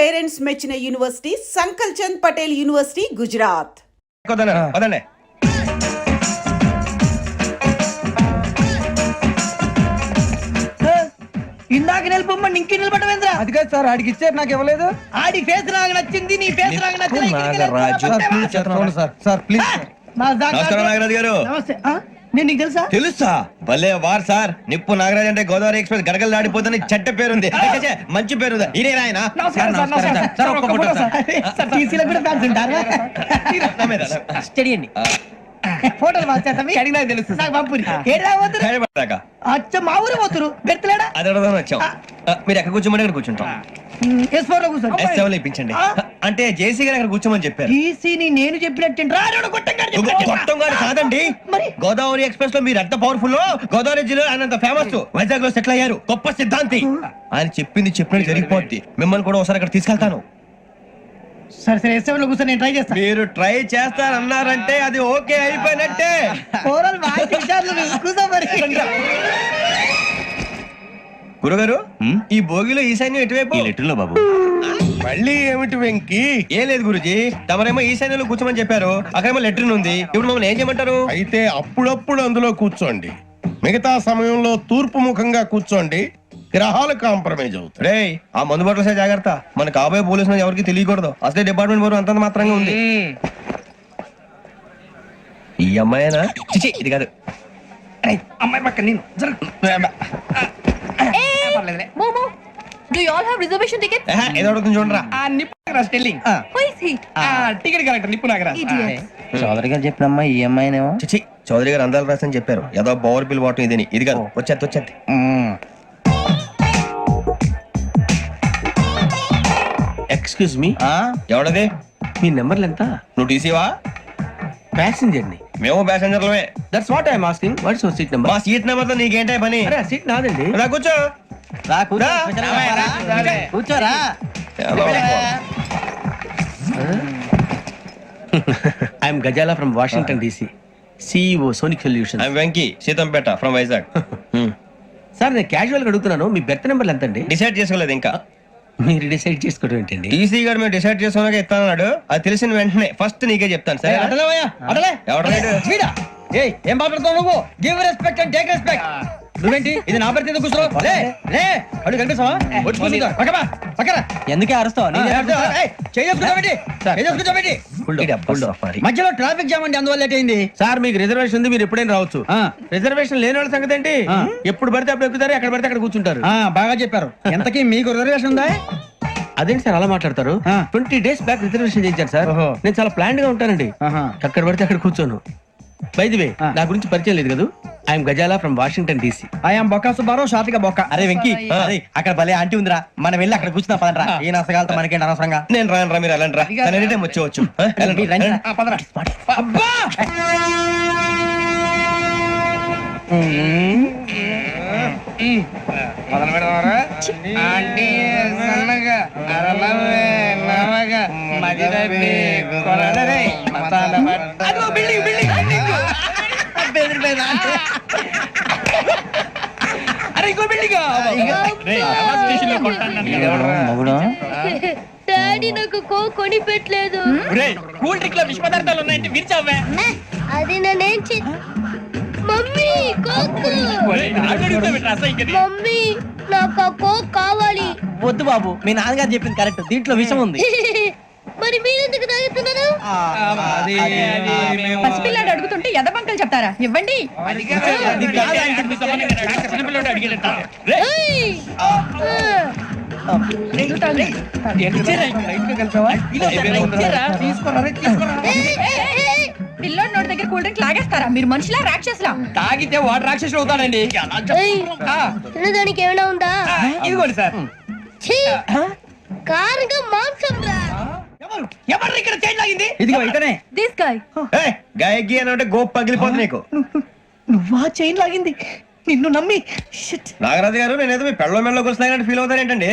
Parents మెచ్చిన university సంకల్ Chand Patel university Gujarat. ఇందాక నిలబొమ్మని ఇంకే నిలబడమేంద్రా? అది కాదు సార్, ఆడికి ఇచ్చారు, నాకు ఇవ్వలేదు. ఆడి ఫేస్ నాకు నచ్చింది, నీ ఫేస్ నాకు నచ్చింది. Sir please. నమస్కారం నాగరాజు గారు. నమస్తే. నేను నీకు తెలుసా? తెలుసా? భలే వార్ సార్. నిప్పు నాగరాజ్ అంటే గోదావరి ఎక్స్ప్రెస్ గడగలు దాడిపోతుంది చెట్ట పేరుంది, మంచి పేరు. ఇదే ఆయన ఫోటోలు తెలుసు నాకు పంపుని. అచ్చ మా ఊరు పోతురు బెర్తలేడా? అది అడగదామని వచ్చాం. మీరు ఎక్కడ కూర్చోమని అక్కడ కూర్చుంటాం. ఇప్పించండి. అంటే జేసీ గారు అక్కడ కూర్చోమని చెప్పారు. నేను చెప్పినట్టు గొట్టం గారు కాదండి, గోదావరి ఎక్స్ప్రెస్ లో మీరు ఎంత పవర్ఫుల్, గోదావరి జిల్లా ఆయన ఫేమస్, వైజాగ్ లో సెటిల్ అయ్యారు, గొప్ప సిద్ధాంతి. ఆయన చెప్పింది చెప్పినట్టు జరిగిపోద్ది. మిమ్మల్ని కూడా ఒకసారి అక్కడ తీసుకెళ్తాను. సరే సరే ఎస్ఎంలో కూర్చొని నేను ట్రై చేస్తాను. మీరు ట్రై చేస్తారన్నారంటే అది ఓకే అయిపోయినట్టే. గురుగారు, ఈ భోగిలో ఈశాన్యం ఎటువైపు? లెటర్లో బాబు. మళ్ళీ ఏమిటి వెంకి? ఏం లేదు గురుజీ, తమరేమో ఈశాన్యంలో కూర్చోమని చెప్పారు, అక్కడేమో లెటర్ ఉంది. ఇప్పుడు మమ్మల్ని ఏం చేయమంటారు? అయితే అప్పుడప్పుడు అందులో కూర్చోండి, మిగతా సమయంలో తూర్పు ముఖంగా కూర్చోండి. గ్రహాలు కాంప్రమైజ్ అవుతాయి. రే, ఆ మందు బట్టలసే జాగ్రత్త. మన కాబోయే పోలీసులు ఎవరికి తెలియకూడదు. అసలే డిపార్ట్మెంట్ బోరు అంతంత మాత్రంగా ఉంది. ఈ అమ్మాయినా? చిచి, ఇది కాదు. అమ్మాయి పక్క నేను. Do you all have reservation tickets? ఏదో అడుగుతుంది చూడరా. నిప్పు Nagaraj telling. Who is he? Ticket collector నిప్పు నాగరాజ్. చౌదరి గారు చెప్పిన అమ్మాయి ఈ అమ్మాయినేమో. చిచి, చౌదరి గారు అందాలు రాసని చెప్పారు. ఏదో పవర్ బిల్ వాటం ఇదని. ఇది కాదు, వచ్చేది. Excuse me, ఎవడది? మీ నెంబర్లు ఎంత? నువ్వు టీసీవా? ప్యాసింజర్ ని. మేము ప్యాసెంజర్లమే. That's what I'm asking. What's your seat number? మా సీట్ నెంబర్ తో నీకేంటే పని? అరే సీట్ నాదండి. రా కూర్చో. కూర్చోరా. I'm Gazala from Washington DC, CEO Sonic Solution. I'm Venky, Seethampeta from Vizag. Sir నేను క్యాజువల్ గా అడుగుతున్నాను, మీ బెర్త్ నెంబర్లు ఎంత అండి? డిసైడ్ చేసుకోలేదు ఇంకా. మీరు డిసైడ్ చేసుకోవడం ఏంటండి? టీసీ గారు మేము డిసైడ్ చేసుకున్నాక ఇస్తానన్నాడు. అది తెలిసిన వెంటనే ఫస్ట్ నీకే చెప్తాను. సరే ఏం మాట్లాడుతావు నువ్వు? Give respect and take respect. నువ్వేంటి ఇది నా పరిస్థితి కూర్చున్నావు? అడుగు కనిపిస్తావా? ఎందుకే అరుస్తావు? మధ్యలో ట్రాఫిక్ జామ్ అండి, అందువల్ల లేట్ అయింది. సార్ మీకు రిజర్వేషన్ ఉంది, మీరు ఎప్పుడైనా రావచ్చు. రిజర్వేషన్ లేని వాళ్ళ సంగతి ఏంటి? ఎప్పుడు పడితే అప్పుడు ఎక్కుతారు, ఎక్కడ పడితే అక్కడ కూర్చుంటారు. బాగా చెప్పారు. ఎంతకీ మీకు రిజర్వేషన్ ఉందా? అదేంటి సార్ అలా మాట్లాడతారు? 20 days బ్యాక్ రిజర్వేషన్ చేయించారు సార్. నేను చాలా ప్లాన్డ్ గా ఉంటానండి, అక్కడ పడితే అక్కడ కూర్చోను. బై ది వే, నా గురించి పరిచయం లేదు కదా, I'm Gazala from Washington DC. I'm Bokka Subbarao, షాతిక బొక్క. అరే వెంకీ, అక్కడ భలే ఆంటీ ఉందిరా, మనం వెళ్ళి అక్కడ కూర్చున్నా పదరా. ఏ నసగాలతో మనకేంటి అనవసరంగా. నేను రాను రా, మీరు వెళ్ళండి రా. Any time వచ్చేవచ్చు. డాడీ నాకు కొని పెట్టలేదు. కూల్ డ్రింక్ లో విష పదార్థాలు ఉన్నాయంటే విరిచావే. అది నేనేం మమ్మీ కోక్. మమ్మీ నాకు ఆ కోక్ కావాలి. వద్దు బాబు, మీ నాన్నగారు చెప్పింది కరెక్ట్, దీంట్లో విషయం ఉంది. మరి మీరెందుకు తాగుతున్నారు? పసిపిల్లాడు అడుగుతుంటే ఎదబంకలు చెప్తారా? ఇవ్వండి. పిల్లోడి నోటి దగ్గర కూల్ డ్రింక్ లాగేస్తారా? మీరు మనుషులా రాక్షసులా? తాగితే వాడు రాక్షసుడు అవుతాడండి. తినడానికి ఏమైనా ఉందా? ఇదిగోండి సార్. కారంగా మాంసం రా. ఎవరు ఇక్కడ చైన్ లాగింది? ఇదిగో ఇతనే. This guy. గాయకి అని అంటే గోప్ పగిలిపోతుంది నీకు. నువ్వా చైన్ లాగింది? నిన్ను నమ్మి. నాగరాజు గారు, నేనేదో మీ పెళ్ళ మెళ్ళలో కూర్చున్నాయని ఫీల్ అవుతారు ఏంటండి?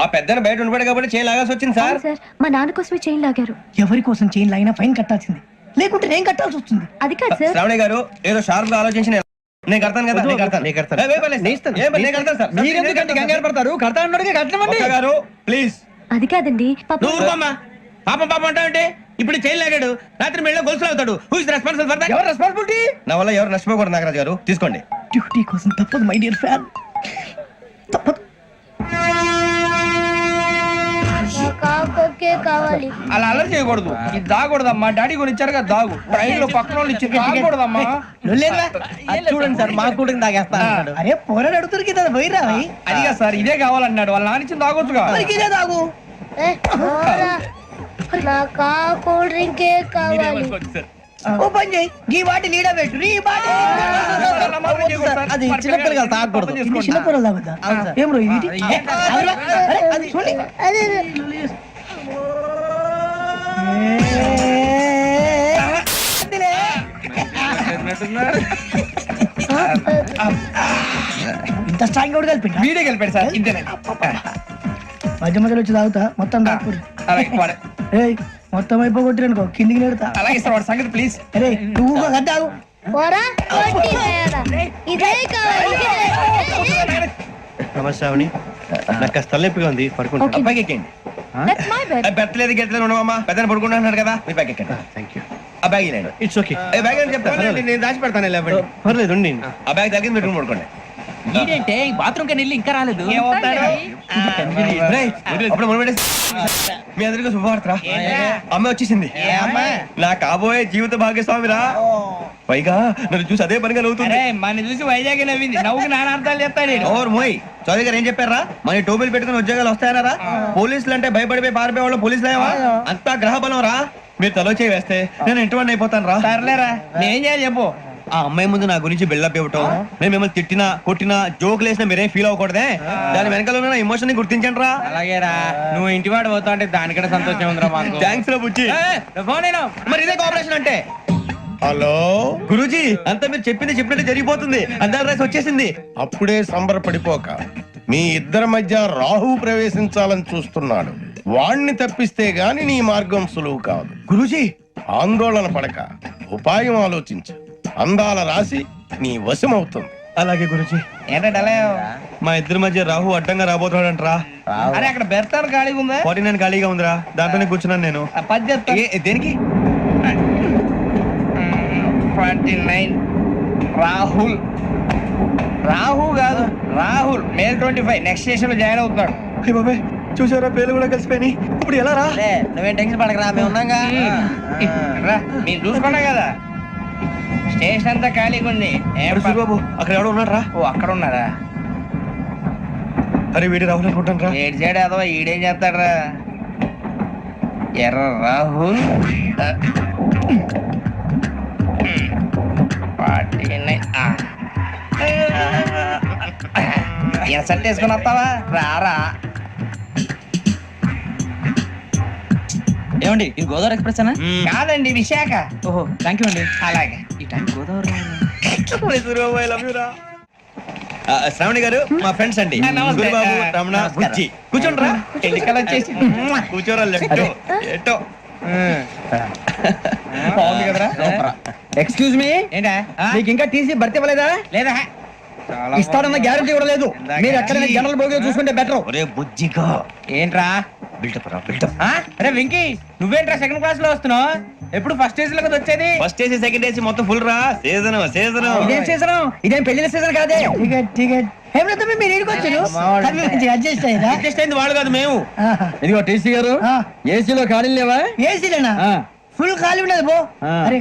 ఆ పెద్దని బయట ఉండిపోయాడు కాబట్టి చైన్ లాగాల్సి వచ్చింది సార్. మా నాన్న కోసమే చైన్ లాగారు. ఎవరి కోసం చైన్ లాగినా ఫైన్ కట్టాల్సింది, లేకుంటే నేను కట్టాల్సి వస్తుంది. అది కాదు సార్. శ్రావణి గారు ఏదో షార్ప్ గా ఆలోచించి నేను కడతాను కదా, నేను కడతాను. ఏ, ఏ, పర్లేదు. ఏ, నేను కడతాను సార్. మీరెందుకంటే కంగారు పడతారు? కడతా అన్నాడుగా కట్టమండి. ఒక్క గారు ప్లీజ్. అది కాదండి నువ్వు ఊరుకోమ్మా. పాపం పాపం అంటావంటే ఇప్పుడు చైన్ లాగాడు, రాత్రి మెళ్ళ గొలుసులు అవుతాడు. Who is responsible for that? ఎవరు రెస్పాన్సిబిలిటీ? నా వల్ల ఎవరు నష్టపోకూడదు నాగరాజు గారు, తీసుకోండి. డ్యూటీ కోసం తప్పదు మై డియర్ ఫ్యాన్, తప్పదు. కావాలి అలా అల్లరి చేయకూడదు. ఇది దాగకూడదమ్మా. డాడీ కొని ఇచ్చారు కదా దాగు. ట్రైన్ లో పక్కన వాళ్ళు ఇచ్చి దాగకూడదమ్మా. చూడండి సార్, మా కూడా తాగేస్తా. అరే పోరాడు అడుగుతారు కదా, పోయిరా. అదిగా సార్, ఇదే కావాలన్నాడు. వాళ్ళ నాన్న ఇచ్చింది తాగొచ్చుగా. ఇదే తాగు. నాకు కూల్ డ్రింకే కావాలి. ఓ పని చేయి, ఈ వాటి లీడ పెట్టు. ఈ వాటి అది చిన్నపిల్లలు తాగకూడదు. చిన్నపిల్లలు తాగుతా. ఏం రో ఇది? అది చూడండి. అదే ఇంత స్ట్రాంగ్ కూడా కలిపి వీడే కలిపాడు సార్. ఇంతేనే మధ్య మధ్యలో వచ్చి తాగుతా. మొత్తం తాగుతారు. మొత్తం అయిపోగొట్టిరనుకో కిందికి నేడుతా. అలాగే సార్, వాడి సంగతి ప్లీజ్. అరే నువ్వు గద్ద తాగు. పోరా కొట్టి ఇదే కావాలి. నమస్కారం. నాకు కాస్త తలెప్పిగా ఉంది, పడుకుంటా. పైకి ఎక్కండి. That's my bed. బెత్తలేదు గెత్తలేదు ఉండవమ్మా. పెద్దని పడుకుంటున్నాడు కదా, మీరు పైకి ఎక్కండి. Thank you. ఆ బ్యాగ్ ఇలాండి. It's okay. ఏ బ్యాగ్ అని చెప్తాను, నేను దాచి పెడతాను. లేవండి. పర్లేదు ఉండి. ఆ బ్యాగ్ తగ్గింది పెట్టుకుని పడుకోండి. ఏంటంటే బాత్రూమ్ కని వెళ్ళి ఇంకా రాలేదు. రేయ్, అప్పుడు మొదలు పెట్టేసి. మీ అందరికీ శుభవార్తరా, అమ్మ వచ్చేసింది. నా కాబోయే జీవిత భాగ్యస్వామిరా. పైగా నన్ను చూసి అదే పనిగా నవ్వుతుంది. మన చూసి వైజాగ్ నవ్వింది. నవ్వుకి నాన్న అర్థాలు చెప్తాడు. ఓర్ మోయ్, చౌదరి గారు ఏం చెప్పారా? మన టోబీలు పెట్టుకుని ఉద్యోగాలు వస్తాయనరా? పోలీసులు అంటే భయపడిపోయి పారిపోయే వాళ్ళు పోలీసులేవా? అంతా గ్రహ బలం రా. మీరు తలో చేయి వేస్తే నేను ఇంటివాడిని అయిపోతాను రా. సర్లేరా, నేనేం చేయాలి చెప్పు. ఆ అమ్మాయి ముందు నా గురించి బిల్డప్ ఇవ్వటం, నేను మిమ్మల్ని తిట్టినా కొట్టినా జోకులు వేసినా మీరేం ఫీల్ అవ్వకూడదే. దాని వెనకాల ఉన్న ఎమోషన్ ని గుర్తించండి రా. అలాగేరా, నువ్వు ఇంటి వాడు పోతా అంటే దానికంటే సంతోషం ఉందిరా మాకు. థ్యాంక్స్ రా బుజ్జి. మరి ఇదే కోఆపరేషన్ అంటే. హలో గురూజీ, అంతా మీరు చెప్పింది చెప్పినట్టు జరిగిపోతుంది. అందాల రైస్ వచ్చేసింది. అప్పుడే సంబరపడిపోక, మీ ఇద్దరి మధ్య రాహు ప్రవేశించాలని చూస్తున్నాడు. వాణ్ణి తప్పిస్తే గాని నీ మార్గం సులువు కాదు. గురూజీ, ఆందోళన పడక, ఉపాయం ఆలోచించు. అందాల రాశి నీ వశమవుతుంది. అలాగే గురూజీ. ఏంటంటే మా ఇద్దరి మధ్య రాహు అడ్డంగా రాబోతున్నాడంట్రా. అరే అక్కడ బెర్తాను ఖాళీగా ఉందా? 49 ఖాళీగా ఉందిరా, దాంట్లోనే కూర్చున్నాను నేను. పది చెప్తా. దేనికి? 29 రాహుల్. రాహు కాదు, రాహుల్. మే 25 నెక్స్ట్ స్టేషన్ లో జాయిన్ అవుతున్నాడు. అయ్య బాబాయ్, చూసారా పేర్లు కూడా కలిసిపోయి. ఇప్పుడు ఎలా రా? నువ్వేం టెన్షన్ పడకరా, మేము ఉన్నాగా. రా, మీరు చూసుకున్నా కదా స్టేషన్ అంతా ఖాళీగా ఉంది. బాబు అక్కడ ఎవడో ఉన్నాడు రా. ఓ అక్కడ ఉన్నారా? అరే వీడి రాహుల్ అనుకుంటాను రా. ఏడు సైడ్ అదో ఈడేం చేస్తాడరా? ఎర్ర రాహుల్ 49. ఎసట్ వేసుకుని వస్తావా? రారా. ఏమండి, ఇది గోదావరి ఎక్స్ప్రెస్ అనా? కాదండి, విశాఖ. ఓహో, థ్యాంక్ యూ అండి. అలాగే. ఈ టైం గోదావరి. శ్రావణి గారు మా ఫ్రెండ్స్ అండి. నమస్తే. గురుబాబు, రమణ, బుజ్జి. కూర్చోండి రా. ఎన్నికలు వచ్చేసి కూర్చోరా. లెట్టో ఎట్టో. బాగుంది కదరా? ఎక్స్క్యూజ్ మీ, ఏంటా? మీకు ఇంకా టీసీ భర్తీ ఇవ్వలేదా? లేదా ఇస్తాడన్న గ్యారంటీ కూడా లేదు. మీరు ఎక్కడైనా జనరల్ బోగిలో చూసుకుంటే బెటర్. ఒరే బుజ్జిగా, ఏంట్రా? బిల్డప్ రా, బిల్డప్. అరే వెంకీ, నువ్వేంట్రా సెకండ్ క్లాస్ లో వస్తున్నావు? ఎప్పుడు ఫస్ట్ ఏజ్ లో కదా వచ్చేది? ఫస్ట్ ఏసీ సెకండ్ ఏసీ మొత్తం ఫుల్ రా. Season season. ఇదేం సీజన్? ఇదేం పెళ్లిన సీజన్ కాదే. Ticket ticket. మీరు ఇంటికి వచ్చారు. అడ్జస్ట్ అయ్యిందా? అడ్జస్ట్ అయింది వాళ్ళు కాదు, మేము. ఇదిగో టీసీ గారు, ఏసీలో ఖాళీ లేవా? ఏసీలేనా? ఫుల్ ఖాళీ ఉండదు పో. అరే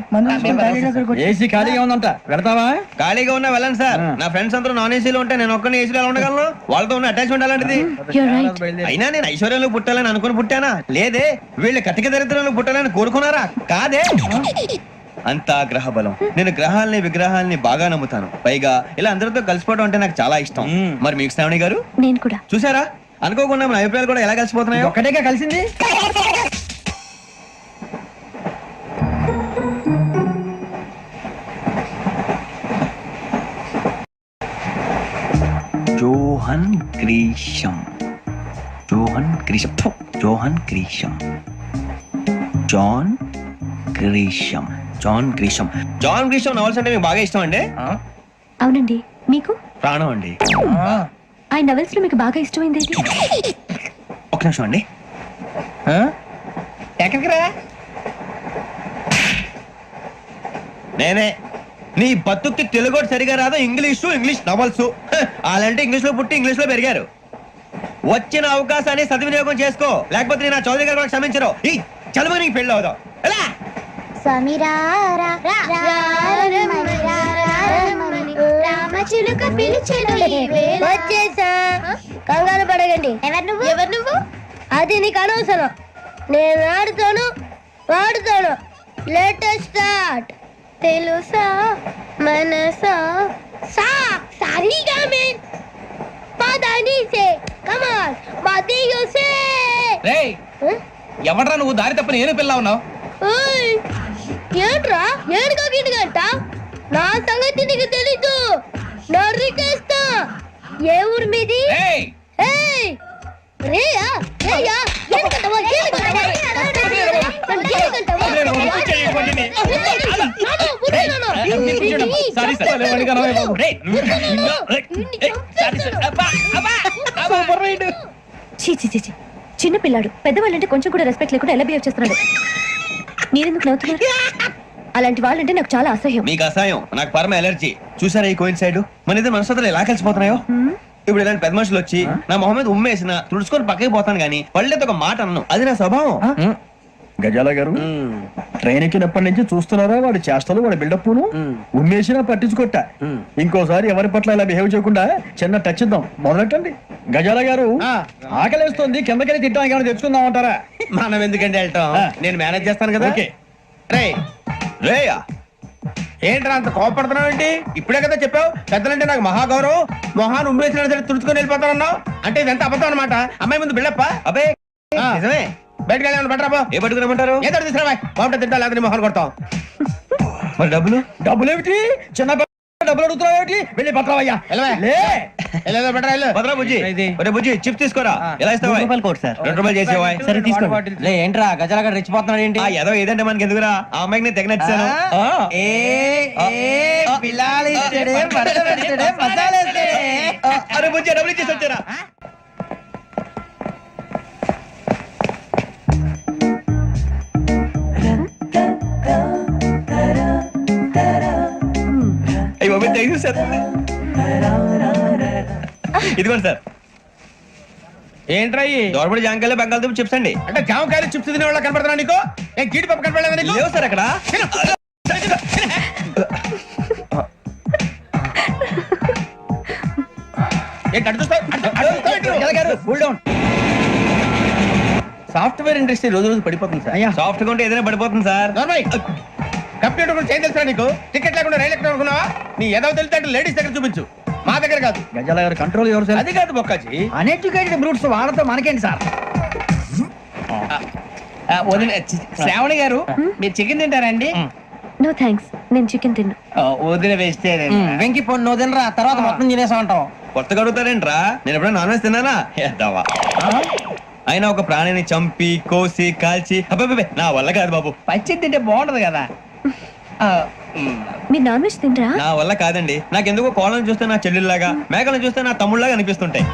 ఏసీ ఖాళీగా ఉందంట, పెడతావా? ఖాళీగా ఉన్నా వెళ్ళండి సార్. నా ఫ్రెండ్స్ అందరూ నాన్ ఏసీలో ఉంటే నేను ఒక్కనే ఏసీలో ఎలా ఉండగలను? వాళ్ళతో ఉన్న అటాచ్మెంట్ అలాంటిది. You're right. అయినా నేను ఐశ్వర్యంలో పుట్టాలని అనుకుని పుట్టానా? లేదే. వీళ్ళ కటిక దరిద్రంలో పుట్టాలని కోరుకున్నారా? కాదే. అంతా గ్రహ బలం. నేను గ్రహాలని విగ్రహాలని బాగా నమ్ముతాను. పైగా ఇలా అందరితో కలిసిపోవడం అంటే నాకు చాలా ఇష్టం. మరి మీకు శ్రావణి గారు? నేను కూడా. చూసారా, అనుకోకుండా మన అభిప్రాయాలు కూడా ఎలా కలిసిపోతున్నాయో. ఒక్కటేగా కలిసింది. Johan Grisham. Johan Grisham. Johan Grisham. John Grisham. John Grisham. John Grisham novels అంటే మీకు బాగా ఇష్టం అండి. అవునండి. మీకు ప్రాణం అండి. ఆ నవెల్స్ లో మీకు బాగా ఇష్టమైంది ఏది? ఒక నిమిషం అండి. ఎక్కడికి రా? నేనే నీ బతుక్కి తెలుగు సరిగా రాదు, ఇంగ్లీష్ నవల్స్. అలాంటి ఇంగ్లీష్ లో పుట్టి ఇంగ్లీష్ లో పెరిగారు. వచ్చిన అవకాశాన్ని సద్వినియోగం చేసుకో, లేకపోతే నేను నా చౌదరి గారు కూడా క్షమించరు. ఈ చదువు నీకు పెళ్ళి అవుదాం. ఎలా వచ్చేసా, కంగారు పడగండి. ఎవరు నువ్వు? అది నీకు అనవసరం. నేను ఆడుతాను, వాడుతాను. Latest start. తెలుసా మనసా సా సారీగా మెన్ పదని సే కమాన్ మదియో సే. రేయ్, ఎవడ్రా నువ్వు? దారి తప్పని ఏను పిల్ల ఉన్నావు? ఓయ్ ఏంట్రా ఏడుగా గిడుగంట? నా సంగతి నీకు తెలీదు. నరికేస్తా. ఏ ఊరు మీది? ఏయ్, ఏయ్ రేయా రేయా ఏడుగంటవా ఏడుగంటవా చీ చీ చీ చీ. చిన్న పిల్లాడు పెద్దవాళ్ళంటే కొంచెం కూడా రెస్పెక్ట్ లేకుండా ఎలా బిహేవ్ చేస్తున్నాడు. మీరెందుకు నవ్వుతున్నారు? అలాంటి వాళ్ళంటే నాకు చాలా అసహ్యం. మీకు అసహాయం, నాకు పరమ ఎలర్జీ. చూసారా ఈ కోయిన్ సైడ్? మన ఇద్దరు మనసులు ఎలా కలిసిపోతున్నాయో. ఇప్పుడు ఇలాంటి పెద్ద మనుషులు వచ్చి నా మొహం మీద ఉమ్మేసిన తుడుచుకొని పక్కకి పోతాను కానీ వాళ్ళతో ఒక మాట అన్నాను. అది నా స్వభావం. గజాల గారు ట్రైన్ ఎక్కినప్పటి నుంచి చూస్తున్నారా వాడి చేష్టలు, వాడి బిల్డప్ ఉమ్మేసినా పట్టించుకోట. ఇంకోసారి ఎవరి పట్ల ఇలా బిహేవ్ చేయకుండా చిన్న టచ్ ఇద్దాం. మొదలెట్టండి. గజాల గారు ఆకలేస్తుంది, కిందకెళ్ళి తిట్టానికి ఏమైనా తెచ్చుకుందాం అంటారా? మనం ఎందుకంటే వెళ్తాం, నేను మేనేజ్ చేస్తాను కదా. రే రేయా ఏంట్రా అంత కోపడుతున్నావు ఏంటి? ఇప్పుడే కదా చెప్పావు పెద్దలంటే నాకు మహాగౌరవం, మొహాన్ని ఉమ్మేసిన సరే తుడుచుకొని వెళ్ళిపోతానన్నావు. అంటే ఇదంతా అబద్ధం అనమాట. అమ్మాయి ముందు బిల్డప్ప. అబ్బే నిజమే. బయటకు వెళ్ళాను బట్రాబో. ఏ పట్టుకురమ్మంటారు? ఏదో తీసుకురా బాగుంటుంది. తింటా లేదా మొహాన్ని కొడతాం. మరి డబ్బులు? డబ్బులు ఏమిటి? చిన్న డబ్బులు అడుగుతున్నావు ఏమిటి? వెళ్ళి పట్టరావయ్యా. భద్రా బుజ్జి, ఒరే బుజ్జి చిప్స్ తీసుకోరా. ఎలా ఇస్తావా? ₹2 చేసేవా? సరే తీసుకోండి. ఏంట్రా గజాల గారు రెచ్చిపోతున్నాడు ఏంటి? ఏదో ఏదంటే మనకి ఎందుకురా, ఆ అమ్మాయికి నేను తెగ నచ్చాను. అరే బుజ్జి డబ్బులు ఇచ్చేసి వచ్చారా? సార్ ఇదిగోండి సార్. ఏంట్రా దోరబడి జాంకాయలు బంగాళదుంప చిప్స్ అండి. అంటే జామకాయలు చిప్స్ తినే వాళ్ళ కనపడుతున్నా నీకు? ఏ గీడి పప్పు కనపడలేదా నీకు? లేవు సార్ అక్కడ. సాఫ్ట్వేర్ ఇండస్ట్రీ రోజు రోజు పడిపోతుంది సార్. సాఫ్ట్ గా ఉంటే ఏదైనా పడిపోతుంది సార్. కంప్యూటర్ కూడా చేంజ్ తెలుసా నీకు? టికెట్ లేకుండా రైలు ఎక్కడ అనుకున్నావా? నీ ఏదో తెలితే లేడీస్ దగ్గర చూపించు, మా దగ్గర కాదు. గజాల గారు కంట్రోల్ ఎవరు సార్? అది కాదు బొక్కాజీ. అన్ఎడ్యుకేటెడ్ బ్రూట్స్ వాళ్ళతో మనకేంటి సార్? శ్రావణి గారు మీరు చికెన్ తింటారండి? నో థ్యాంక్స్, నేను చికెన్ తిన్నా. వదిన వేస్తే వెంకి పొన్ను నువ్వు తినరా, తర్వాత మొత్తం తినేసా ఉంటాం. కొత్తగా అడుగుతారేంట్రా? నేను ఎప్పుడైనా నాన్ వెజ్ తిన్నానా? ఎద్దావా. అయినా ఒక ప్రాణిని చంపి కోసి కాల్చి అబ్బే నా వల్ల కాదు బాబు. పచ్చి తింటే బాగుంటది కదా. మీరు నాన్ వెజ్ తినరా? నా వల్ల కాదండి. నాకెందుకో కోళ్ళను చూస్తే నా చెల్లెల్లాగా, మేకలను చూస్తే నా తమ్ముళ్ళలాగా అనిపిస్తుంటాయి.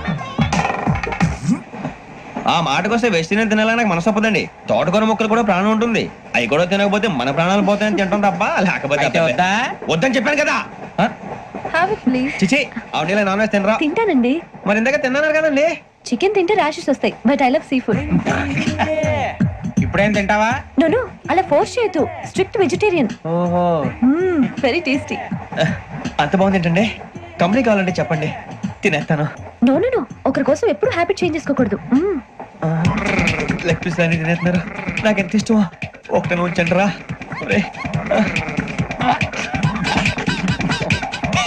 ఆ మాటకొస్తే వెస్టిరియన్ తినాలని నాకు మనసు ఒప్పదండి. తోటకూర మొక్కలు కూడా ప్రాణం ఉంటుంది. అవి కూడా తినకపోతే మన ప్రాణాలు పోతాయని తింటాం తప్ప లేకపోతే వద్దని చెప్పాను కదా. Have it please. చిచి అవునీ నాన్ వెజ్ తినరా? తింటానండి. మరి ఇందాక తిన్నాను కదండి. చికెన్ తింటే ర్యాషెస్ వస్తాయి, but I love sea food. ఇప్పుడేం తింటావా? నో నో, అలా ఫోర్స్ చేయొద్దు. Strict vegetarian. ఓహో వెరీ టేస్టీ. అంత బాగుంది ఏంటండి? కంపెనీ కావాలంటే చెప్పండి, తినేస్తాను. నో నో నో, ఒకరి కోసం ఎప్పుడు హ్యాబిట్ చేంజ్ చేసుకోకూడదు. లెగ్ పీస్ అన్ని తినేస్తున్నారు. నాకు ఎంత ఇష్టమో ఒకటే ఉంచండి రా.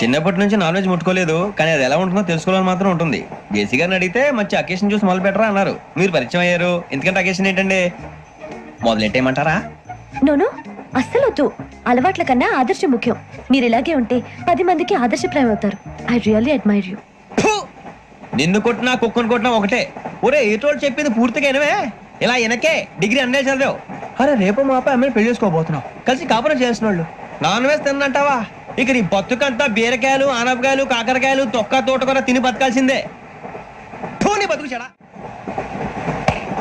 చిన్నప్పటి నుంచి నాన్ వెజ్ ముట్టుకోలేదు, కానీ అది ఎలా ఉంటుందో తెలుసుకోవాలని మాత్రం ఉంటుంది. జేసీ గారిని అడిగితే మంచి అకేషన్ చూసి మొదలు పెట్టరా అన్నారు. మీరు పరిచయం అయ్యారు, ఎందుకంటే అకేషన్ ఏంటండి? మొదలెట్టేయమంటారా? నోను, అస్సలు వద్దు. అలవాట్ల కన్నా ఆదర్శం ముఖ్యం. మీరు ఇలాగే ఉంటే 10 మందికి ఆదర్శప్రాయం అవుతారు. I really admire you. నిన్ను కొట్టినా కుక్కను కొట్టినా ఒకటే. ఒరే ఏటోళ్ళు చెప్పింది పూర్తిగా వినవే. ఇలా వెనకే డిగ్రీ అన్నే చదివావు. అరే రేపు మా అబ్బాయి అమ్మని పెళ్లి చేసుకోబోతున్నావు, కలిసి కాపురం చేసిన వాళ్ళు నాన్ వెజ్ తిన్నంటావా? ఇక నీ బతుకంతా బీరకాయలు ఆనపకాయలు కాకరకాయలు తొక్క తోట కూడా తిని బతకాల్సిందే నీ బతుకు చెడా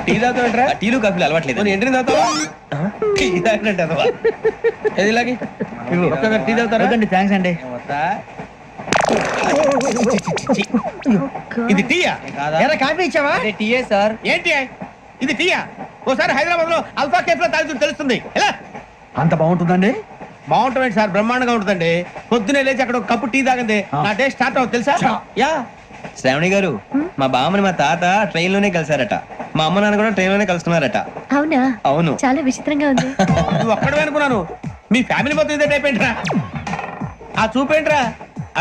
టీ తాగుతాంట్రా టీలు కాఫీలు అలవాట్లేదు ఏంటి తాగుతావా టీ తాగినట్టు అదవా ఏది ఇలాగే టీ తాగుతారా థ్యాంక్స్ అండి ఇది టీయా ఎరా కాఫీ ఇచ్చావా టీఏ సార్ ఏంటి ఇది టీయా ఓసారి హైదరాబాద్ లో అల్ఫా కేఫ్ లో తాగుతూ తెలుస్తుంది ఎలా అంత బాగుంటుందండి? బాగుంటుంది సార్ బ్రహ్మాండంగా ఉంటుందండి పొద్దునే లేచి అక్కడ ఒక కప్పు టీ తాగింది నా డే స్టార్ట్ అవుతుంది తెలుసా యా శ్రావణి గారు మా బామ్మని మా తాత ట్రైన్ లోనే కలిసారట మా అమ్మ నాన్న కూడా ట్రైన్ లోనే కలుసుకున్నారట అవునా? అవును చాలా విచిత్రంగా ఉంది. నువ్వు ఒక్కడే అనుకున్నాను మీ ఫ్యామిలీ మొత్తం ఇదే టైప్ ఏంట్రా ఆ చూపేంట్రా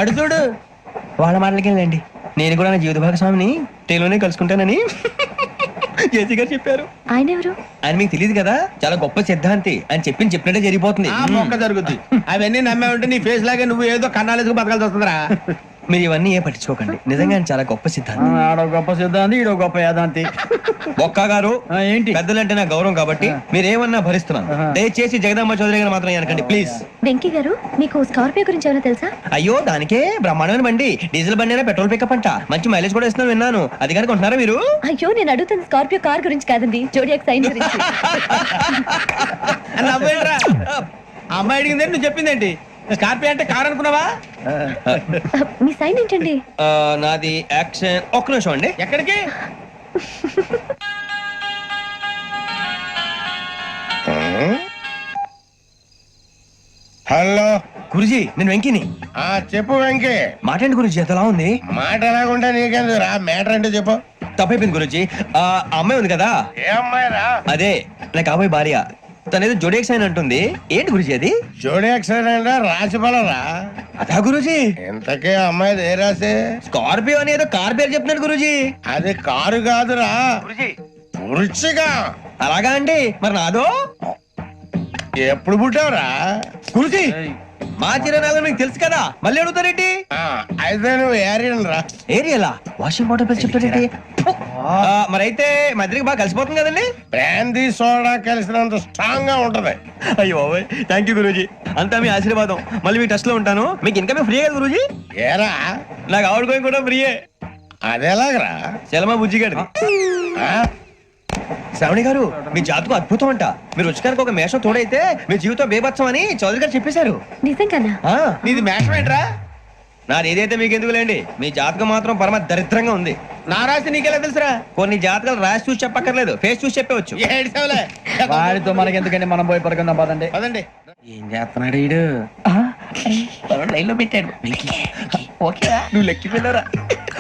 అడు చూడు వాళ్ళ మాటలకి వెళ్ళండి నేను కూడా నా జీవిత భాగస్వామిని ట్రైన్ లోనే కలుసుకుంటానని జేసీ గారు చెప్పారు. ఆయన ఎవరు? ఆయన మీకు తెలియదు కదా, చాలా గొప్ప సిద్ధాంతి అని చెప్పినట్టే జరిగిపోతుంది. మొక్క జరుగుద్ది అవన్నీ నమ్మే ఉంటే నీ ఫేస్ లాగే నువ్వు ఏదో కన్నాలేసుకు బతకాల్సి వస్తుందిరా. మీరు ఇవన్నీ ఏ పట్టించుకోకండి, నిజంగా ఆయన చాలా గొప్ప సిద్ధాంతి. ఆడో గొప్ప సిద్ధాంతి, ఈడో గొప్ప యాదాంతి. బొక్క గారు ఏంటి? పెద్దలంటే నా గౌరవం కాబట్టి మీరేమన్నా భరిస్తున్నాను. దయచేసి జగదాంబ చౌదరి గారు మాత్రం అనకండి ప్లీజ్. వెంకీ గారు, మీకు స్కార్పియో గురించి ఏమైనా తెలుసా? అయ్యో దానికే బ్రహ్మాండమైన బండి, డీజిల్ బండి అయినా పెట్రోల్ పికప్ అంట, మంచి మైలేజ్ కూడా ఇస్తున్నాను విన్నాను. అది కనుక ఉంటున్నారా మీరు? అయ్యో నేను అడుగుతుంది స్కార్పియో కార్ గురించి కాదండి, జోడియాక్ సైన్ గురించి. నవ్వేంట్రా? అమ్మాయి అడిగింది నువ్వు చెప్పిందేంటి? స్కార్పియో అంటే కార్ అనుకున్నావా? మీ సైన్ ఏంటండి? నాది యాక్షన్. ఒక్క నిమిషం అండి. ఎక్కడికి? హలో గురుజీ నేను వెంకిని. చెప్పు వెంకీ. మాట్లాడండి గురుజీ, ఎంతలా ఉంది? మాట ఎలాగుంటా నీకెందుకు రా, మ్యాటర్ అంటే చెప్పు. తప్పైపోయింది గురుజీ. ఆ అమ్మాయి ఉంది కదా, ఏ అమ్మాయి రా? అదే నా కాబోయే భార్య. తనేదో జోడేక్స్ అని అంటుంది. ఏంటి గురుజీ అది? జోడి యాక్సిడెంట్ రాసి రా. అదా గురుజీ? ఇంతకే అమ్మాయి ఏ రాసి? స్కార్పియో అని ఏదో కార్ పేరు చెప్తున్నాడు గురుజీ. అది కారు కాదురా, వృచ్చిగా. అలాగా అండి, మరి నాదో? ఎప్పుడు పుట్టావురా? గురుజీ మా చిరనాలు మీకు తెలుసు కదా, మళ్ళీ అడుగుతారేంటి? అయితే నువ్వు ఏరియన్ రా. ఏరియలా? వాషింగ్ వాటర్ పేరు చెప్తారేంటి? మరైతే మా ఇద్దరికి బాగా కలిసిపోతుంది కదండి. బ్రాందీ సోడా కలిసినంత స్ట్రాంగ్ గా ఉంటది. అయ్యో థ్యాంక్ యూ గురూజీ, అంతా మీ ఆశీర్వాదం. మళ్ళీ మీ టచ్ లో ఉంటాను. మీకు ఇన్కమ్ ఫ్రీ కదా గురూజీ? ఏరా నాకు ఆవిడ గోయింగ్ కూడా ఫ్రీయే. అదేలాగరా? చలమా బుజ్జి గారిది. శ్రావణి గారు మీ జాతకు అద్భుతం అంట. మీరు రుచికారికి ఒక మేషం తోడైతే మీ జీవితం బేబత్సం అని చౌదరి గారు చెప్పేశారు. నిజంగానా? నీది మేషం ఏంట్రా? నాది ఏదైతే మీకు ఎందుకు లేండి, మీ జాతకం మాత్రం పరమ దరిద్రంగా ఉంది. నా రాసి నీకెలా తెలుసురా? కొన్ని జాతకాలు రాసి చూసి చెప్పక్కర్లేదు, ఫేస్ చూసి చెప్పవచ్చు. వాడితో మనకి ఎందుకండి, మనం పోయి పడుకుందాం పదండి. పదండి. ఏం చేస్తున్నాడు వీడు? లైన్ లో పెట్టాడు. ఓకేరా, నువ్వు లెక్కిపోయినారా?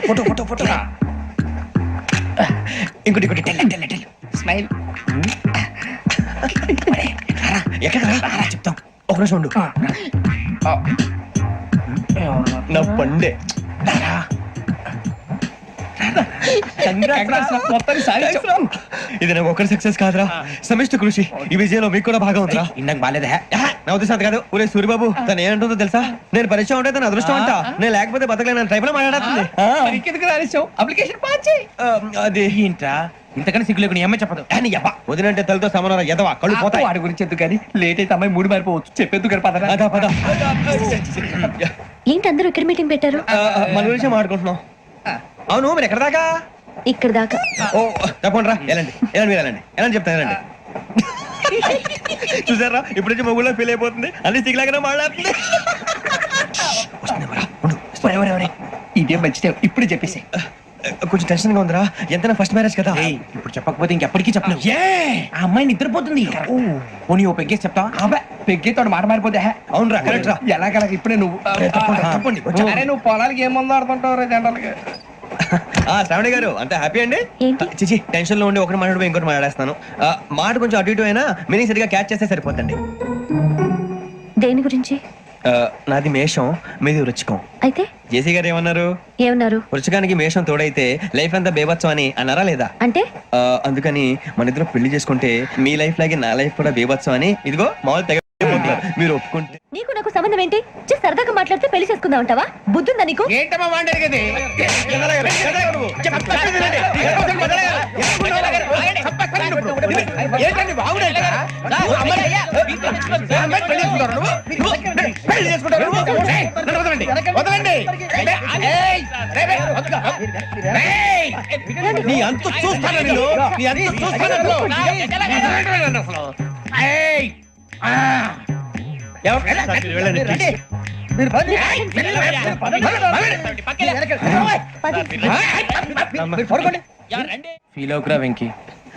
Photo photo photo. ఇంకోటి ఇంకోటి స్మైల్. ఎక్కడ చెప్తాం, ఒక నిమిషం ఉండు. నా పండే ఇది నాకు ఒకరి సక్సెస్ కాదురా, సమిష్టి కృషి. ఈ విజయంలో మీకు కూడా భాగం ఉందిరా. ఇందాక బాగాలేదా? నా ఉద్దేశం కాదు. ఊరే సూర్యబాబు తను ఏమంటుందో తెలుసా? నేను పరిచయం ఉంటే తన అదృష్టం అంట, నేను లేకపోతే బతకలేను ట్రైబ్ లో మాట్లాడుతుంది. అప్లికేషన్ పాస్ చేయి. అది ఏంట్రా ఇంతకన్నా సిగ్గు లేకుండా ఏమై చెప్పదు. వదినంటే తలతో సమానం ఎదవా, కళ్ళు పోతాయి. వాడి గురించి ఎందుకు కానీ, లేట్ అయితే అమ్మాయి మూడు మారిపోవచ్చు. చెప్పేందుకు కానీ పదరా. అదా పద. ఏంటి అందరూ ఇక్కడ మీటింగ్ పెట్టారు? మన గురించి మాట్లాడుకుంటున్నాం. అవును మీరు ఎక్కడ దాకా? ఇక్కడ దాకా. ఓ తప్పకుండా రా, వెళ్ళండి వెళ్ళండి, మీరు వెళ్ళండి వెళ్ళండి చెప్తాను వెళ్ళండి. చూసారా ఇప్పుడు నుంచి మొగుల్లో ఫీల్ అయిపోతుంది, అన్ని సిగ్లాగానే మాట్లాడుతుంది. ఇదే మంచిదే, ఇప్పుడు చెప్పేసి. కొంచెం టెన్షన్ గా ఉందిరా, ఎంతైనా ఫస్ట్ మ్యారేజ్ కదా. ఇప్పుడు చెప్పకపోతే ఇంకెప్పటికీ చెప్పలేవు. ఆ అమ్మాయి నిద్రపోతుంది. పోనీ ఓ పెగ్గేసి చెప్తావా? అబ్బా పెగ్గేతో మాట మారిపోతే. అవునరా కరెక్ట్ రా. ఎలాగలా ఇప్పుడే నువ్వు తప్పండి. అరే నువ్వు పొలాలకి ఏం మందు ఆడుతుంటావు జనరల్ గా. శ్రావణి గారు అంత హ్యాపీ అండి? ఏంటి? చిచి టెన్షన్ లో ఉండి ఒకటి మాట్లాడిపోయి ఇంకోటి మాట్లాడేస్తాను. మాట కొంచెం అటు ఇటు అయినా మీనింగ్ సరిగా క్యాచ్ చేస్తే సరిపోతండి. దేని గురించి? నాది మేషం, మీది వృచ్చికం. అయితే జేసీ గారు ఏమన్నారు? ఏమన్నారు? వృచ్చికానికి మేషం తోడైతే లైఫ్ అంతా బేబత్సం అని అన్నారా లేదా? అంటే అందుకని మన ఇద్దరు పెళ్లి చేసుకుంటే మీ లైఫ్ లాగే నా లైఫ్ కూడా బేబత్సం అని ఇదిగో మామూలు తెగ మీరు ఒప్పుకుంటే. నీకు నాకు సంబంధం ఏంటి? సరదాగా మాట్లాడితే పెళ్లి చేసుకుందాం అంటావా? బుద్ధుందా నీకు? ఏంటమ్మా వాడేది? ఏంటండి బాగుండేంట్రా? అమ్మాయి పెళ్లి చేసుకుంటారా నువ్వు? పెళ్లి చేసుకుంటారా నువ్వు? ఏయ్, నన్ను వదలండి, వదలండి. ఏయ్, రే, రే, వదలు. ఏయ్, నీ అంత చూస్తాను నేను, నీ అంత చూస్తాను అసలు. వదలండి నన్ను అసలు. ఏయ్, ఆ. ఎవరు? వెళ్ళండి, రండి. ఫీల్ అవుకురా వెంకీ,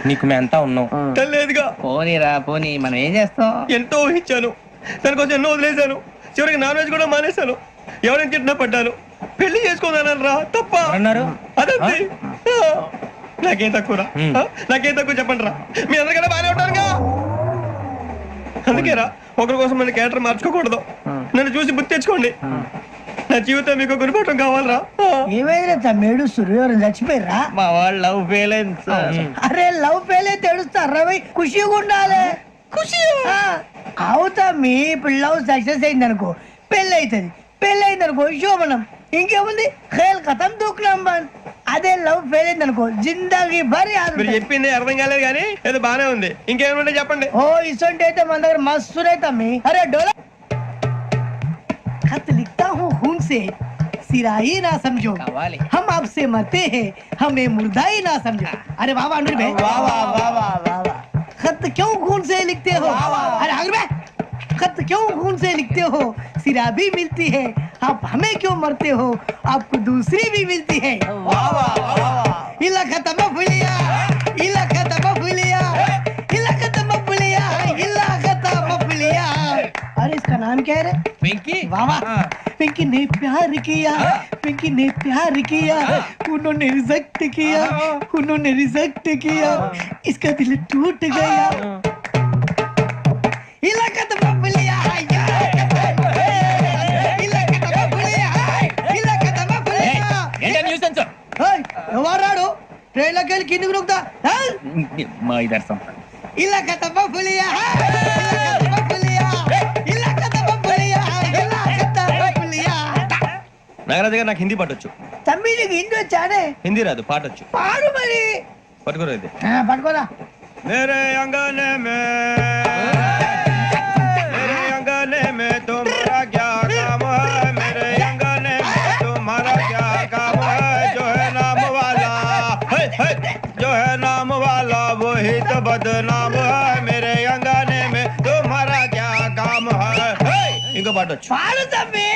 నీకు మేము అంతా ఉన్నాం. లేదుగా పోనీరా పోనీ, మనం ఏం చేస్తాం? ఎంతో ఊహించాను, దానికోసం ఎన్నో వదిలేశాను, చివరికి నాన్ వెజ్ కూడా మానేశాను. ఎవరైనా తిట్టినా పడ్డాను, పెళ్లి చేసుకున్నాను రా తప్ప అన్నారు. అదంతే, నాకేం తక్కువరా, నాకేం తక్కువ చెప్పండి రా. మీ అందరికన్నా బాగానే ఉంటారుగా, అందుకేరా ఒకరి కోసం మన క్యారెక్టర్ మార్చుకోకూడదు. నన్ను చూసి గుర్తు తెచ్చుకోండి. నా జీవితం మీకు గురిపటం కావాలరా. ఏమైనా తమ్మేడు సూర్యవరం చచ్చిపోయిరా? మా వాళ్ళు లవ్ ఫెయిల్ అయింది సార్. అరే లవ్ ఫెయిల్ అయితే ఏడుస్తారా? ఖుషిగా ఉండాలి. ఖుషి అవుతా. మీ ఇప్పుడు లవ్ సక్సెస్ అయింది అనుకో, పెళ్ళి అవుతుంది. పెళ్ళి అయింది అనుకో శోభనం. ఇంకేముంది, ఖేల్ ఖతం దూకునాం బంద్. అదే లవ్ ఫెయిల్ అయింది అనుకో, జిందాగీ భారీ. మీరు చెప్పింది అర్థం కాలేదు కానీ ఏదో బానే ఉంది. ఇంకేమంటే చెప్పండి. ఓ ఇసొంటి అయితే మన దగ్గర మస్తు తమ్మి. అరే డోలా खत लिखता हूँ खून से, सिरा ही ना समझो, हम आपसे मरते हैं, हमें मुर्दा ही ना समझो. अरे वाह वाह अनुर भाई, वाह वाह वाह वाह वाह. खत क्यों खून से लिखते हो? अरे अनुर भाई, खत क्यों खून से लिखते हो? सिरा भी मिलती है, आप हमें क्यों मरते हो? आपको दूसरी भी मिलती है. वाह वाह वाह. इला खत्म फुलिया, इला खत्म फुलिया, इला खत्म फुलिया, इला खत्म फुलिया. अरे इसका नाम क्या है रे? వెంకీ. वाह वाह. पिंकी ने प्यार किया, पिंकी ने प्यार किया, उन्होंने रिजेक्ट किया, उन्होंने रिजेक्ट किया, इसका दिल टूट गया. इलाका तो बबलिया है, इलाका तो बबलिया है, इलाका तो बबलिया. ఏంటా న్యూసెన్స్? ओए ఎవరాడు ట్రైన్ లోకి వెళ్ళి కిందికి నొక్కుతా. మా ఇదర్శం. ఇలాకా तो बबलिया है, इलाका तो बबलिया, इलाका तो बबलिया, इलाका तो बबलिया. నాగరాజు గారు నాకు హిందీ పాటొచ్చు. తమ్మి నీకు హిందీ వచ్చానే? హిందీ రాదు, పాటొచ్చు. పాడు మరి. పట్టుకోరు ఇది. పట్టుకోరా. मेरे अंगने में, मेरे अंगने में तुम्हारा क्या काम है? मेरे अंगने में तुम्हारा क्या काम है? जो है नाम वाला, जो है नाम वाला वही तो बदनाम है. मेरे अंगने में तुम्हारा क्या काम है? इनको बाटो. పాడు తమ్మి.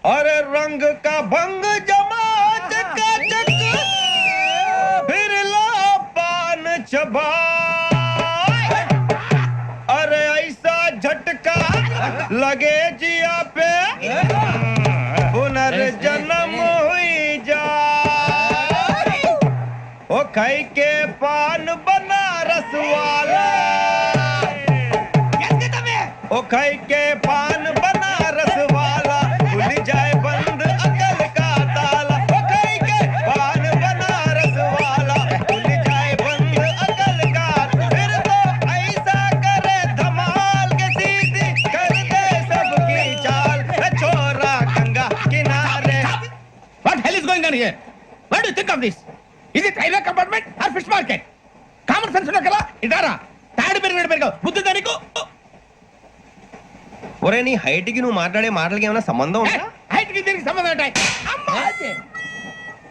अरे रंग का भंग जमा चकाचक, फिर ला पान चबा. अरे ऐसा झटका लगे जिया पे, पुनर्जन्म हुई जा. ओ खाई के पान बनारस वाला, ओ खाई के पान बनारस वाला, खुल जाए बंद अकल का ताला. ओ खाई के पान बनारस वाला, खुल जाए बंद अकल का. फिर तो ऐसा करे धमाल के सीधी कर दे सबकी चाल. छोरा गंगा किनारे. What hell is going on here? What do you think of this? Is it railway compartment or fish market? Common sense ఉన్నా కదా, ఇటారా తాడు పెరిగినట్టు బుద్ధి దానికి. ఒరే నీ హైట్ కి నువ్వు మాట్లాడే మాటలకి ఏమైనా సంబంధం ఉందా? హైట్ కి దీనికి సంబంధం ఉంటాయి. అమ్మా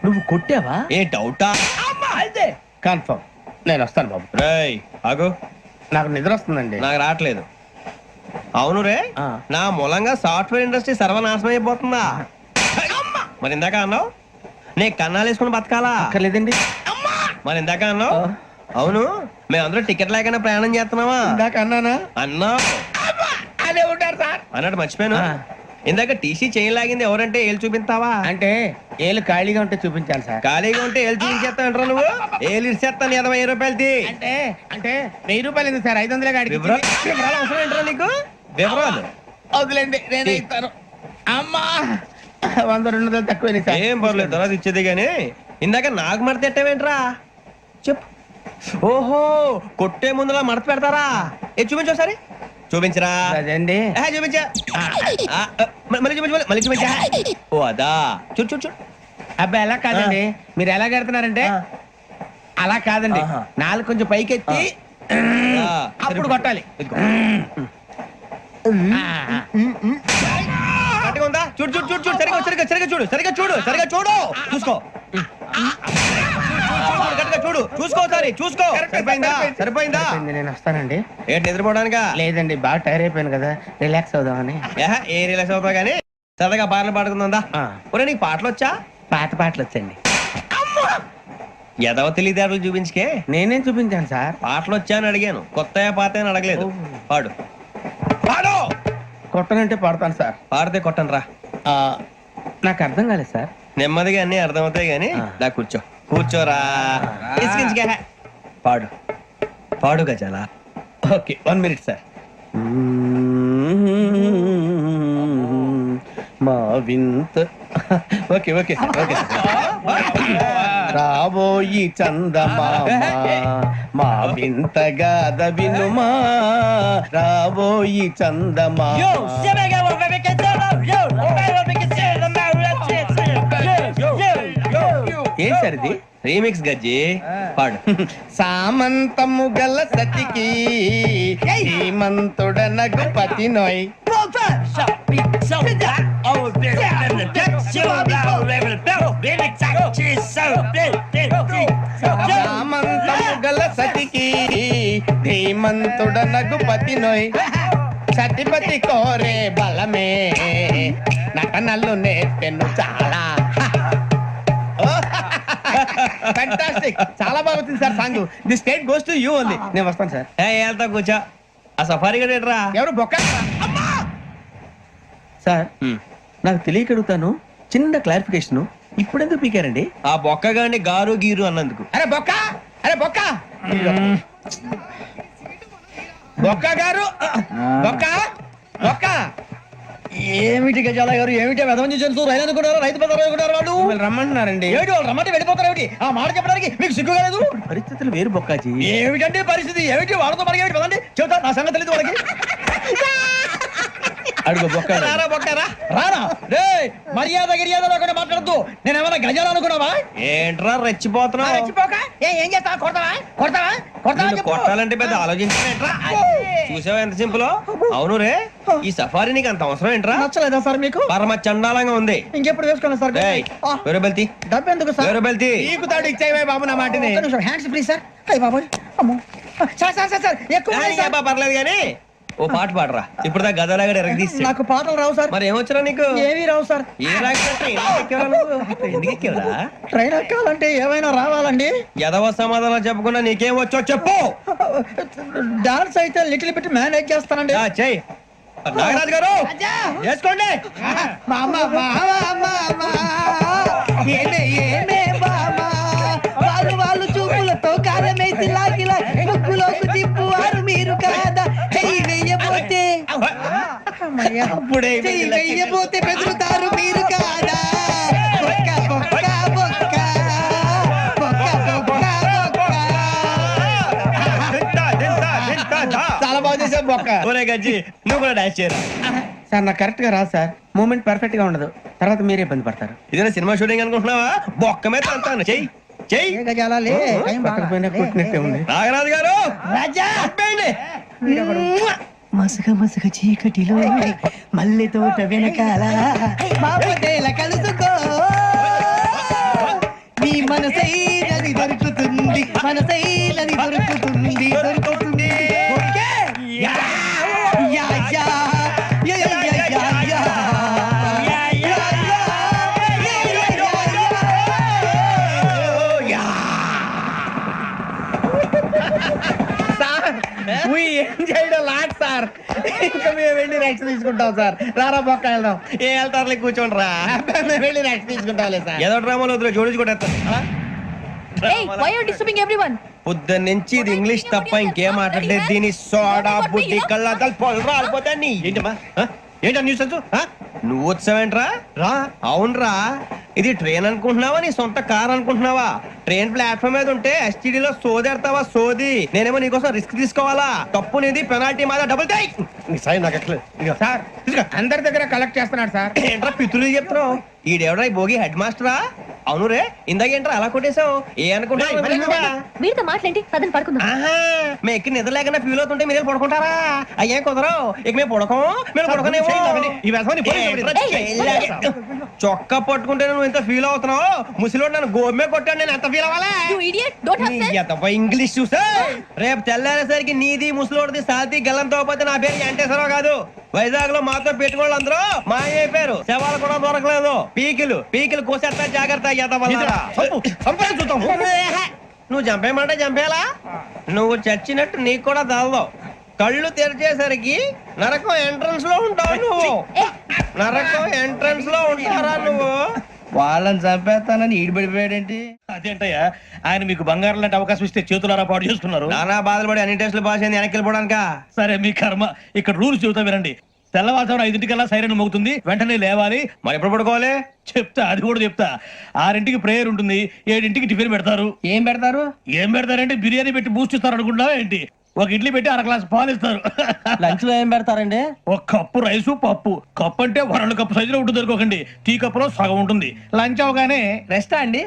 నువ్వు కొట్టావా? ఏ డౌటా? అమ్మా అయితే కన్ఫర్మ్. నేను వస్తాను బాబు. రేయ్ ఆగు, నాకు నిద్ర వస్తుందండి. నాకు రావట్లేదు. అవును రే, నా మూలంగా సాఫ్ట్వేర్ ఇండస్ట్రీ సర్వనాశనం అయిపోతుందా? మరి ఇందాక అన్నావు నీ కన్నాలు వేసుకుని బతకాలా? అక్కర్లేదండి. మరి ఇందాక అన్నావు అవును మేమందరూ టికెట్ లేకుండా ప్రయాణం చేస్తున్నావా? ఇందాక అన్నానా? అన్నావు. అదే ఉంటారు సార్. అన్నట్టు మర్చిపోయాను, ఇందాక టీసీ చేయి లాగింది ఎవరంటే ఏళ్ళు చూపిస్తావా? అంటే ఏళ్ళు ఖాళీగా ఉంటే చూపించాలి సార్. ఖాళీగా ఉంటే ఏళ్ళు చూపించేస్తానంటారా నువ్వు? ఏళ్ళు ఇచ్చేస్తాను 20 రూపాయలది. అంటే అంటే 1000 రూపాయలు ఎందుకు సార్? 500 గాడికి వివరాలు అవసరం ఏంటరా నీకు? వివరాలు వదిలేండి, నేనే ఇస్తాను. అమ్మా 100 200 తక్కువ సార్. ఏం పర్లేదు, తర్వాత ఇచ్చేది గానీ ఇందాక నాకు మడత ఎట్టవేంట్రా చెప్పు. ఓహో కొట్టే ముందులా మడత పెడతారా? ఏ చూపించు ఒకసారి. చూపించరా? అదండి. చూపించా. మళ్ళీ చూపించు, మళ్ళీ చూపించా. ఓ అదా, చూడు చూడు చూడు. అబ్బాయి ఎలా కాదండి, మీరు ఎలా కడుతున్నారంటే అలా కాదండి, నాలుగు కొంచెం పైకెత్తి అప్పుడు కొట్టాలి. గట్టిగా ఉందా? చూడు చూడు చూడు చూడు, సరిగా సరిగా సరిగా చూడు, సరిగా చూడు, సరిగా చూడు, చూసుకో. గట్టిగా చూడు, చూసుకో, సారి చూసుకో. సరిపోయిందా? సరిపోయిందా? నేను వస్తానండి. ఏంటి నిద్రపోవడానికా? లేదండి, బాగా టైర్ అయిపోయాను కదా, రిలాక్స్ అవుదామని. ఏ రిలాక్స్ అవుతావు కానీ సరదాగా పాటలు పాడుకుందా? ఒరే నీకు పాటలు వచ్చా? పాత పాటలు వచ్చండి. ఎదవ తెలివితేటలు చూపించుకే. నేనేం చూపించాను సార్? పాటలు వచ్చా అని అడిగాను, కొత్త పాత అని అడగలేదు. పాడు పాడు. కొట్టనంటే పడతాను సార్. పాడితే కొట్టను రా. నాకు అర్థం కాలేదు సార్. నెమ్మదిగా అన్ని అర్థమవుతాయి గానీ దా కూర్చో. కూర్చోరా. ఇసికించుకే. పాడు పాడు గజాల. Okay, 1 minute sir. మా వింత. Okay okay sir, okay sir. రాబోయి చందమామ మా వింత గాథ వినుమా, రాబోయి చందమామ. ఏం సార్ ఇది? రీమిక్స్ గజ్జి. పాడు. సామంతము గల సతికి హేమంతుడనగు పతి నోయ్. సామంతము గల సతికి ధీమంతుడనగు పతి నోయ్. సతిపతి కోరే బలమే నటనలు నేర్పెను చాలా. ఫ్యాంటాస్టిక్, చాలా బాగా వచ్చింది sir song. The state goes to you only. నేను వస్తాను సార్. వెళ్తా కూర్చో. ఆ సఫారీ గడేట్రా. ఎవరు బొక్క సార్? నాకు తెలియక అడుగుతాను, చిన్న క్లారిఫికేషన్. ఇప్పుడెందుకు పీకారండి? ఆ బొక్క గాని గారు గీరు అన్నందుకు. అరే బొక్క, అరే బొక్క, బొక్క గారు, బొక్క బొక్క. ఏమిటి గజాల గారు, ఏమిటి వెదవం చూసారు? రైలు అనుకున్నారు, రైతు బజార్ అనుకున్నారు. వాళ్ళు మిమ్మల్ని రమ్మంటున్నారండి. ఏమిటి వాళ్ళు రమ్మంటే వెళ్ళిపోతారు? ఏమిటి ఆ మాట చెప్పడానికి మీకు సిగ్గు కాలేదు? పరిస్థితులు వేరు బొక్కాజీ. ఏమిటంటే పరిస్థితి ఏమిటి? వాళ్ళతో మనకి ఏమిటి పదండి, చెబుతా. నా సంగతి తెలియదు వాళ్ళకి. అడుగు బొక్క. రారా బొక్కరా. రానా రే, మర్యాద గిర్యాద లేకుండా మాట్లాడద్దు. నేను ఏమైనా గజాలు అనుకున్నావా? ఏంట్రా రెచ్చిపోతున్నావు? ఏం చేస్తా? కొడతావా కొడతావా కొడతావా? నిన్ను కొట్టాలంటే పెద్ద ఆలోచించా. చూసావా ఎంత సింపుల్? అవును రే, ఈ సఫారీ నీకు అంత అవసరం ఏంట్రా? నచ్చలేదా సార్ మీకు? పరమ చండాలంగా ఉంది. ఇంకెప్పుడు వేసుకోండి సార్. వేరే బెల్తి, డబ్బు ఎందుకు సార్? వేరే బెల్తి. నీకు తాడు ఇచ్చాయి బాబు నా మాటని. Hands free sir. అయ్యి బాబోయ్, అమ్మో. సార్ సార్ సార్ సార్ ఎక్కువ ఉన్నాయి సార్. పర్లేదు కానీ ఓ పాట పాడరా. ఇప్పుడు దా గదలాగడ ఎరగదీసి. నాకు పాటలు రావు సార్. మరి ఏమొచ్చరా నీకు? ఏమీ రావు సార్. ఏ రాకపోతే ఎందుకు ఎక్కేవరా? ట్రైన్ ఎక్కాలంటే ఏమైనా రావాలండి. ఎదవ సమాధానం చెప్పకుండా నీకేం వచ్చో చెప్పు. డాన్స్ అయితే లిటిల్ బిట్ మేనేజ్ చేస్తానండి. చెయ్యి. నాగరాజు గారు చేసుకోండి. వాళ్ళు చూపులతో కారమేసి లాగిలా ముక్కులోకి తిప్పువారు మీరు కాదా? చెయ్యి వెయ్యబోతే చెయ్యి వెయ్యబోతే బెదురుతారు మీరు కాదా? బొక్క బొక్క బొక్క బొక్క బొక్క బొక్క. చాలా బాగా చేశావు బొక్క. ఒరే గజ్జి, నువ్వు కూడా డాన్స్ చేయరా. సార్ నాకు కరెక్ట్ గా రాదు సార్. మూమెంట్ పర్ఫెక్ట్ గా ఉండదు, తర్వాత మీరే ఇబ్బంది పడతారు. ఇదేనా సినిమా షూటింగ్ అనుకుంటున్నావా? బొక్క మీద అంటాను. చెయ్యి చెయ్యి. పక్కకపోయినా కొట్టినట్టే ఉంది. నాగరాజు గారు రాజా చెప్పండి. మసక మసక చీకటిలో మల్లె తోట వెనకాల మాపదేల కలుసుకో, నీ మనసైనది దొరుకుతుంది, మనసైనది దొరుకుతుంది, దొరుకుతుంది. Yeah yeah yeah yeah yeah yeah yeah. Sir ఇంకా మేము వెళ్ళి రెక్స్ తీసుకుంటాం సార్. రారా బొక్క వెళ్దాం. ఏ వెళ్తారులే, కూర్చోండి రా. మేము వెళ్ళి రెక్స్ తీసుకుంటాంలే సార్. ఏదో డ్రామాలో వద్దు, జోడించుకుంటేస్తాను. why are you disturbing everyone? పొద్దున్న నుంచి ఇది ఇంగ్లీష్ తప్ప ఇంకేం మాట్లాడలేదు. దీని సోడా బుద్ధి కళ్ళ పొలు రాలిపోతా. నీ ఏంటమ్మా ఏంటా న్యూస్? నువ్వు వచ్చావేంట్రా? రా. అవునరా, ఇది ట్రైన్ అనుకుంటున్నావా నీ సొంత కార్ అనుకుంటున్నావా? ట్రైన్ ప్లాట్ఫామ్ మీద ఉంటే STD లో సోదేడతావా? సోది. నేనేమో నీకోసం రిస్క్ తీసుకోవాలా? తప్పు నీది, పెనాల్టీ మాదా, డబుల్ టై. సార్ అందరి దగ్గర కలెక్ట్ చేస్తున్నాడు సార్. ఏంట్రా పితులు చెప్తున్నావు? ఈడెవడా భోగి హెడ్ మాస్టరా? అవును రే, ఇందాకేంట్రా అలా కొట్టేశావు? ఏ అనుకుంటా వీరితో మాట్లాడి అతను పడుకుందాం. మేము ఎక్కి నిద్ర లేకుండా ఫీల్ అవుతుంటే మీరు పడుకుంటారా? అయ్యే కుదరవు. ఇక మేము పడకం, మేము పడకనేమో. చొక్కా పట్టుకుంటే నువ్వు ఎంత ఫీల్ అవుతున్నావు? ముసలివాడు నన్ను గోమే కొట్టాడు, నేను ఎంత ఫీల్ అవ్వాలా? You idiot, don't have sense. English చూసా? రేపు తెల్లారేసరికి నీది ముసలోడిది సాతి గల్లంతో పోతే నా పేరు వెంకటేశ్వరరావు కాదు. వైజాగ్ లో మాతో పెట్టుకోళ్ళు అందరూ మాయైపోయారు. శవాలు కూడా దొరకలేదు. పీకిలు కోసేస్తా, జాగ్రత్త. నువ్వు చంపేయమంటే చంపేలా? నువ్వు చచ్చినట్టు నీకు కూడా తగదు. కళ్ళు తెరిచేసరికి నరకం ఎంట్రన్స్ లో ఉంటావు నువ్వు. నరకం ఎంట్రన్స్ లో ఉంటారా నువ్వు? వాళ్ళని చంపేస్తానని ఈడిపడిపోయాడేంటి? అదేంటయ్యా, ఆయన మీకు బంగారం లాంటి అవకాశం ఇస్తే చేతులారా పాటు చేసుకున్నారు. నానా బాధలు పడి అన్ని టెస్టులు పాస్ అయింది, వెనక్కి వెళ్ళిపోవడానికా? సరే మీ కర్మ. ఇక్కడ రూల్స్ చెబుతా వినండి. తెల్లవారుజామున 5 సైరన్ మోగుతుంది, వెంటనే లేవాలి. మరి ఎప్పుడు పడుకోవాలి? చెప్తా, అది కూడా చెప్తా. 6 ప్రేయర్ ఉంటుంది, 7 టిఫిన్ పెడతారు. ఏం పెడతారు? ఏం పెడతారంటే బిర్యానీ పెట్టి బూస్ట్ ఇస్తారు అనుకుంటా ఏంటి? ఒక ఇడ్లీ పెట్టి 1 గ్లాస్ పాలు ఇస్తారు. లంచ్ లో ఏం పెడతారండి? ఒక కప్పు రైసు, పప్పు. కప్పు అంటే 2 కప్పు సైజులో ఉంటుంది అనుకోకండి. టీ కప్పులో సగం ఉంటుంది. లంచ్ అవగానే రెస్టా అండి?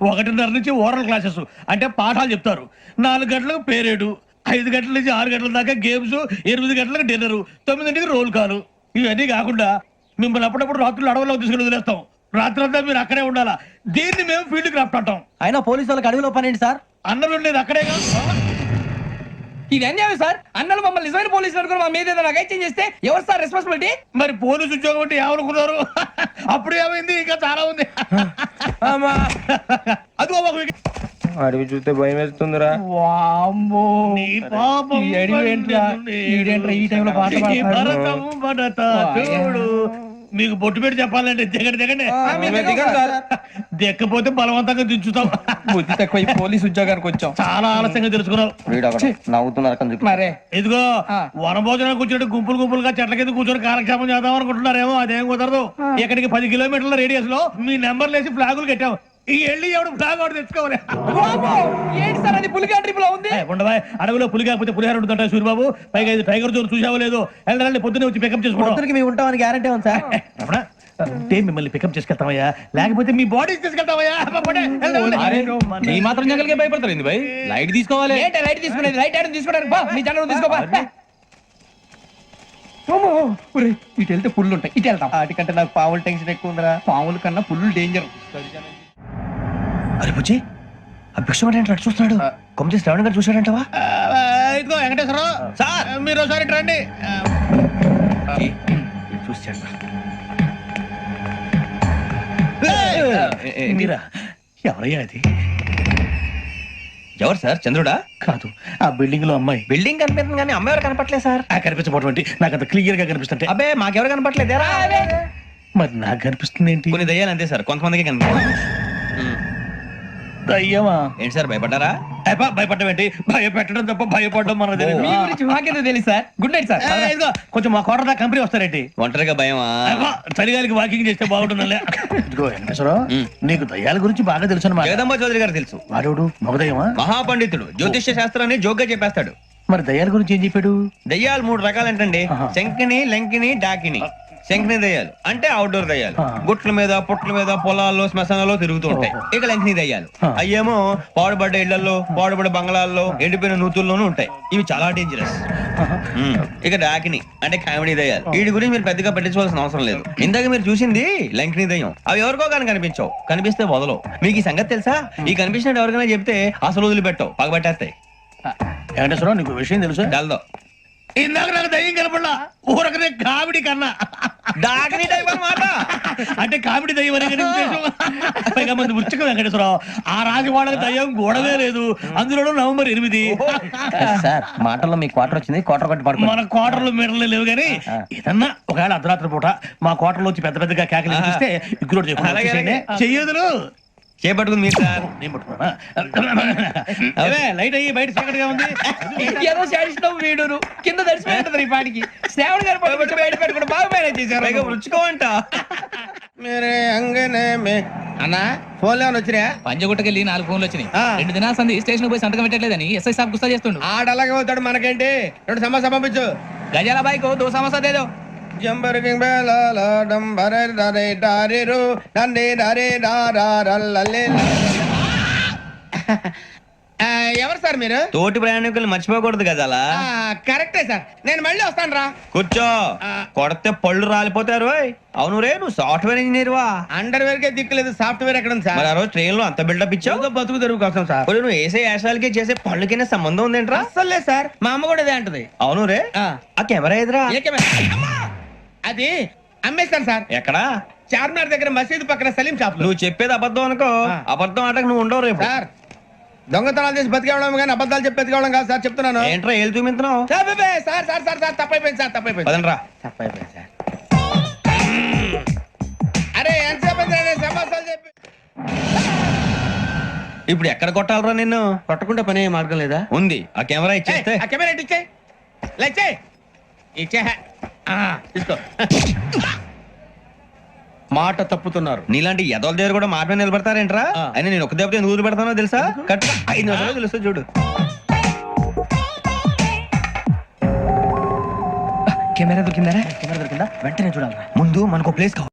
1:30 నుంచి ఓరల్ క్లాసెస్ అంటే పాఠాలు చెప్తారు. 4 గంటలకు పేరేడు, 5 గంటల నుంచి 6 గంటల దాకా గేమ్స్, 8 గంటలకు డిన్నర్, 9 రోల్ కాలు. ఇవన్నీ కాకుండా మిమ్మల్ని అప్పుడప్పుడు రాత్రులు అడవుల్లో తీసుకుని వదిలేస్తాం. రాత్రి అంతా మీరు అక్కడే ఉండాలా. దీన్ని మేము ఫీల్డ్ క్రాఫ్ట్ అంటాం. అయినా పోలీసు వాళ్ళకి అడవిలో పని ఏంటి సార్? అన్నలు ఉండేది అక్కడే కాదు. ఇది అన్యాయం సార్. అన్నలు మమ్మల్ని నిజమైన పోలీసులు అనుకుని మా మీద ఏదైనా అగైత్యం చేస్తే ఎవరు సార్ రెస్పాన్సిబిలిటీ? మరి పోలీసు ఉద్యోగం అంటే ఏమనుకున్నారు? అప్పుడు ఏమైంది? ఇంకా చాలా ఉంది. అదిగో ఒక అడవి చూస్తే భయం వేస్తుందిరా. నీ పాపం ఈ టైంలో పాట ఈ భరతం భరత చూడు. మీకు బొట్టు పెట్టి చెప్పాలంటే దిగండి. దిక్కపోతే బలవంతంగా దించుతాం. బుద్ధి తక్కువ పోలీసు ఉద్యోగానికి వచ్చాం. చాలా ఆలస్యంగా తెలుసుకున్నావు. నవ్వుతున్నారు. మరే ఇదిగో వనభోజనానికి కూర్చొని గుంపులుగా చెట్ల కింద కూర్చొని కాలక్షేపం చేద్దాం అనుకుంటున్నారేమో. అదేం కుదరదు. ఇక్కడికి 10 కిలోమీటర్ల రేడియస్ లో మీ నెంబర్లు వేసి ఫ్లాగులు కట్టాం. ఈ వెళ్ళి ఎవడు ఫ్లాగ్ ఒకటి తెచ్చుకోవాలి. ఏంటి సార్ అది? పులిగా ట్రిప్ లో ఉంది. ఉండవా, అడవిలో పులి కాకపోతే పులిహార ఉంటుంట సూర్యబాబు. పైగా ఇది టైగర్ జోన్ చూసావో లేదో. వెళ్ళాలి, పొద్దున్నే వచ్చి పికప్ చేసుకుంటాం. మేము ఉంటామని గ్యారంటీ ఉంది సార్. అంటే మిమ్మల్ని పికప్ చేసుకెళ్తామయ్యా, లేకపోతే మీ బాడీ తీసుకెళ్తామయ్యా. ఈ మాత్రం జంగల్కే భయపడతారు ఏంది భయ్? లైట్ తీసుకోవాలి. ఏంటి లైట్ తీసుకునేది? లైట్ ఐరన్ తీసుకోవడానికి బా, మీ జంగల్ తీసుకోబా. ఇటు వెళ్తే పుల్లు ఉంటాయి, ఇటు వెళ్తాం. వాటికంటే నాకు పావులు టెన్షన్ ఎక్కువ ఉందిరా. పాముల కన్నా పుల్లు డేంజర్. అరే బుజ్జి, ఆ భిక్షం అంటే చూస్తున్నాడు. కొమ్మ చేసి శ్రావణ్ గారు చూసాడంటవా? ఇదిగో వెంకటేశ్వరరావు సార్, మీరు ఒకసారి ఇటు రండి. చూసాడు. మీరా? ఎవరయ్యా అది? ఎవరు సార్? చంద్రుడా? కాదు, ఆ బిల్డింగ్ లో అమ్మాయి. బిల్డింగ్ కనిపిస్తుంది కానీ అమ్మాయి ఎవరు కనపట్లేదు సార్. కనిపించబోటువంటి నాకు అంత క్లియర్ గా కనిపిస్తుంటే. అబ్బే మాకెవరు కనపట్లేదేరా? మరి నాకు కనిపిస్తుంది ఏంటి? కొన్ని దయ్యాలు అంతే సార్, కొంతమందికి కనిపిస్తుంది. అయ్యమా ఏంటి సార్ భయపడ్డారా? భయపడడం ఏంటి? భయపెట్టడం తప్ప భయపడడం మన మీ గురించి మాకేదో తెలుసు సార్. Good night sir. కొంచెం మా కోట కంపెనీ వస్తారేంటి? ఒంటరిగా భయమా? చలిగాలికి వాకింగ్ చేస్తే బాగుంటుందిలే. ఇదిగో వెంకటేశ్వరరావు, నీకు దయ్యాల గురించి బాగా తెలుసు అన్నమాట. జగదంబ చౌదరి గారు తెలుసు. వాడు మగదయ్యమా? మహాపండితుడు, జ్యోతిష్య శాస్త్రాన్ని జోగ్గా చెప్పేస్తాడు. మరి దయ్యాల గురించి ఏం చెప్పాడు? దయ్యాలు 3 రకాలంటండి. శంకిని, లంకిని, డాకిని. శంకిని దయ్యాలు అంటే అవుట్డోర్ దయ్యాలు. గుట్ల మీద, పుట్ల మీద, పొలాల్లో, శ్మశానాల్లో తిరుగుతూ ఉంటాయి. ఇక లంకిని దయ్యాలు అయ్యేమో పాడుబడ్డ ఇళ్లలో, పాడుబడ్డ బంగ్లాల్లో, ఎండిపోయిన నూతుల్లోనూ ఉంటాయి. ఇవి చాలా డేంజరస్. ఇక డాకిని అంటే కామెడీ దయ్యాలు. వీటి గురించి మీరు పెద్దగా పట్టించుకోవాల్సిన అవసరం లేదు. ఇందాక మీరు చూసింది లంకిని దయ్యం. అవి ఎవరికో కానీ కనిపించవు, కనిపిస్తే వదలవు. మీకు ఈ సంగతి తెలుసా? ఈ కనిపించినట్టు ఎవరికైనా చెప్తే అసలు వదిలిపెట్టవు, పగబట్టేస్తాయి. వెంకటేశ్వరరావు, నీకు విషయం తెలుసా? డల్దో ఇందాక నాకు దయ్యం కనపడలా, ఊరకనే కామెడీ కన్నా. డాకిని టైప్ అన్నమాట. అంటే కామెడీ దయ్యం అనే ఉద్దేశం. పైగా మంది ఉచ్చక వెంకటేశ్వరరావు, ఆ రాజు వాళ్ళకి దయ్యం గొడవే లేదు. అందులోనూ నవంబర్ 8. సార్ మాటల్లో మీ క్వార్టర్ వచ్చింది, క్వార్టర్ కొట్టి పడుకో. మన క్వార్టర్లు మీటర్లు లేవు కానీ ఏదన్నా ఒకవేళ అర్ధరాత్రి పూట మా క్వార్టర్లో వచ్చి పెద్ద పెద్దగా కేకలు ఇస్తే ఇగ్గురు చెయ్యదులు చేపట్టుకుంది మీరు సార్. నేను పట్టుకున్నా. లైట్ అయ్యి బయట చీకటిగా ఉంది. ఏదో శాడిస్తాం వీడును కింద దర్శనం ఈ పాటికి. శ్రావణ్ గారు పట్టుబట్టి బయట పెట్టుకుంటే బాగా మేనేజ్ చేశారు. రుచుకోమంట మీరే అంగనే అన్నా. ఫోన్లో వచ్చినా? పంజగుట్టకెళ్ళి 4 ఫోన్లు వచ్చినాయి. 2 దినాల సంది స్టేషన్ పోయి సంతకం పెట్టలేదని ఎస్ఐ సాబ్ గుస్తా చేస్తుండు. ఆడలాగే పోతాడు, మనకేంటి? 2 సమస్య పంపించు. గజాల బైక్ 2 సమస్య దేదో. జంబరకింగ్ బేలాల డంబరే డరే డారిరు డండే డరే డారారల్లలే. ఎవరు సార్ మీరు? తోటి ప్రయాణికులు మర్చిపోకూడదు కదా అలా. కరెక్టే సార్, నేను మళ్ళీ వస్తాను రా. కూర్చో, కొడితే పళ్ళు రాలిపోతారు. ఓయ్. అవును రే, నువ్వు సాఫ్ట్వేర్ ఇంజనీర్ వా? అండర్వేర్ కే దిక్కులేదు, సాఫ్ట్వేర్ ఎక్కడ ఉంది సార్? మరి ఆ రోజు ట్రైన్ లో అంత బిల్డప్ ఇచ్చావు. బతుకు తెరువు కోసం సార్. మరి నువ్వు వేసే యాశాలకి చేసే పళ్ళకైనా సంబంధం ఉందేంట్రా? అస్సలు లేదు సార్, మా అమ్మ కూడా అదే అంటది. అవును రే, ఆ కెమెరా ఎదురా అమ్మా! అది అమ్మేస్తాను సార్. ఎక్కడా? చార్మినార్ దగ్గర మసీదు పక్కన సలీం షాప్ లో. నువ్వు చెప్పేది అబద్ధం అనుకో. అబద్ధం ఆటకు నువ్వు ఉండవు రేపు. సార్, దొంగతనాలు చేసి బతికేవడం కానీ అబద్ధాలు చెప్పి బతికేవడం కాదు సార్, చెప్తున్నాను. ఏంట్రా ఏళ్ళు చూపించినావు? Sir sir sir sir sir తప్పైపోయింది సార్, తప్పైపోయింది. పదండ్రా. తప్పైపోయింది సార్. అరే ఎంతసేపు సమాసాలు చెప్పి ఇప్పుడు ఎక్కడ కొట్టాలరా నిన్ను? కొట్టకుండా పని అయ్యే మార్గం లేదా? ఉంది, ఆ కెమెరా ఇచ్చేస్తే. ఆ కెమెరా ఇటు ఇచ్చే, ఇచ్చే తీసుకో. మాట తప్పుతున్నారు. నీలాంటి ఎదల దగ్గర కూడా మాట మీద నిలబడతారేంట్రా? అని నేను ఒక దెబ్బతో ఎందుకు పెడతానో తెలుసా? కట్ 5 నిమిషాలు తెలుసు చూడు. కెమెరా దొరికిందా? కెమెరా దొరికిందా? వెంటనే చూడాలి. ముందు మనకు ప్లేస్ కావాలి.